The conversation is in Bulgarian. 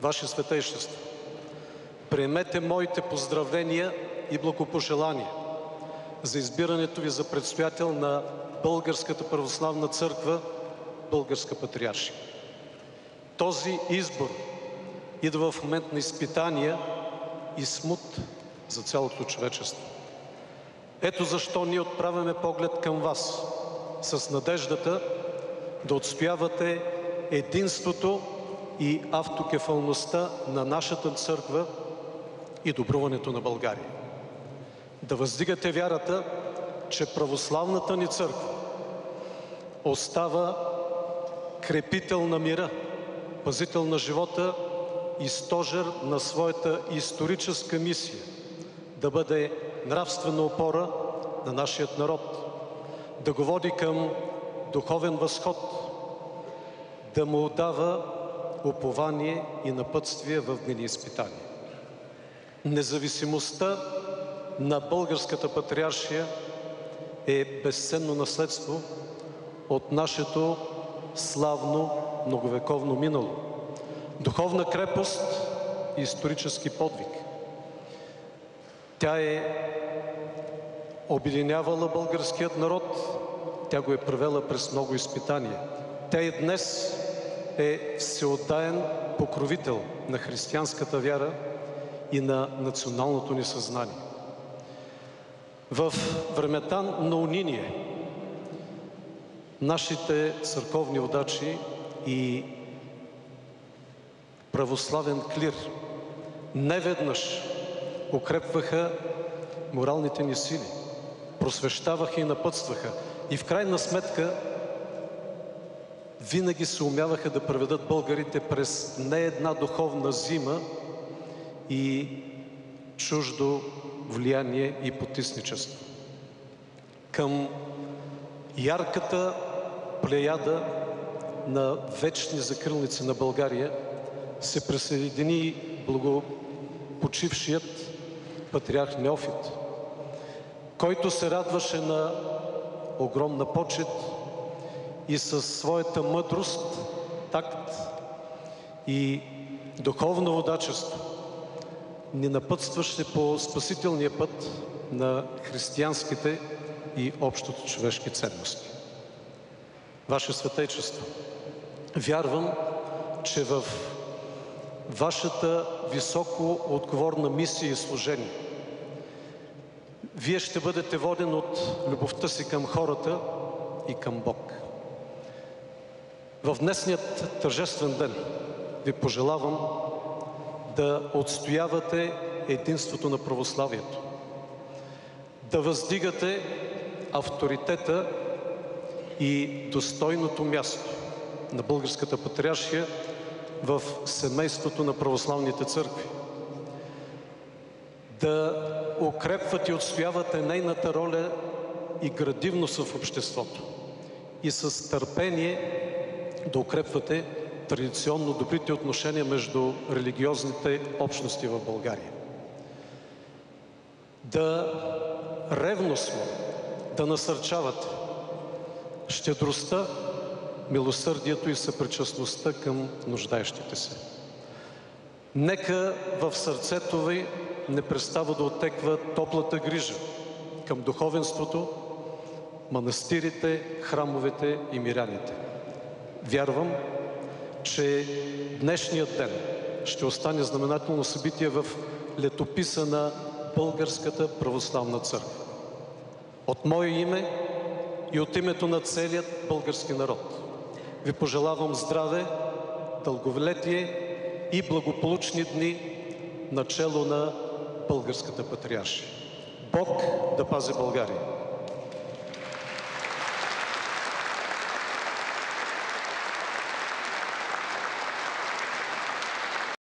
Ваше Светейшество, приемете моите поздравления и благопожелания за избирането Ви за предстоятел на Българската православна църква, Българска патриаршия. Този избор идва в момент на изпитания и смут за цялото човечество. Ето защо ние отправяме поглед към Вас с надеждата да отстоявате единството и автокефалността на нашата църква и добруването на България. Да въздигате вярата, че православната ни църква остава крепител на мира, пазител на живота и стожер на своята историческа мисия да бъде нравствена опора на нашия народ, да го води към духовен възход, да му дава упование и напътствие в дни изпитания. Независимостта на Българската патриаршия е безценно наследство от нашето славно многовековно минало. Духовна крепост и исторически подвиг. Тя е обединявала българският народ, тя го е провела през много изпитания. Тя и днес е всеотдаен покровител на християнската вяра и на националното ни съзнание. В времета на униние нашите църковни водачи и православен клир неведнъж укрепваха моралните ни сили, просвещаваха и напътстваха и в крайна сметка винаги се умяваха да преведат българите през не една духовна зима и чуждо влияние и потисничество. Към ярката плеяда на вечни закрилници на България се присъедини благопочившият патриарх Неофит, който се радваше на огромна почет и със своята мъдрост, такт и духовно водачество ни напътстваше по спасителния път на християнските и общото човешки ценности. Ваше Светейчество, вярвам, че в вашата високо отговорна мисия и служение Вие ще бъдете воден от любовта си към хората и към Бог. В днесният тържествен ден Ви пожелавам да отстоявате единството на православието, да въздигате авторитета и достойното място на Българската патриаршия в семейството на православните църкви, да укрепвате и отстоявате нейната роля и градивност в обществото и с търпение да укрепвате традиционно добрите отношения между религиозните общности в България. Да ревностно да насърчавате щедростта, милосърдието и съпричастността към нуждаещите се. Нека в сърцето Ви не престава да отеква топлата грижа към духовенството, манастирите, храмовете и миряните. Вярвам, че днешният ден ще остане знаменателно събитие в летописа на Българската православна църква. От мое име и от името на целият български народ Ви пожелавам здраве, дълголетие и благополучни дни начело на Българската патриаршия. Бог да пази България!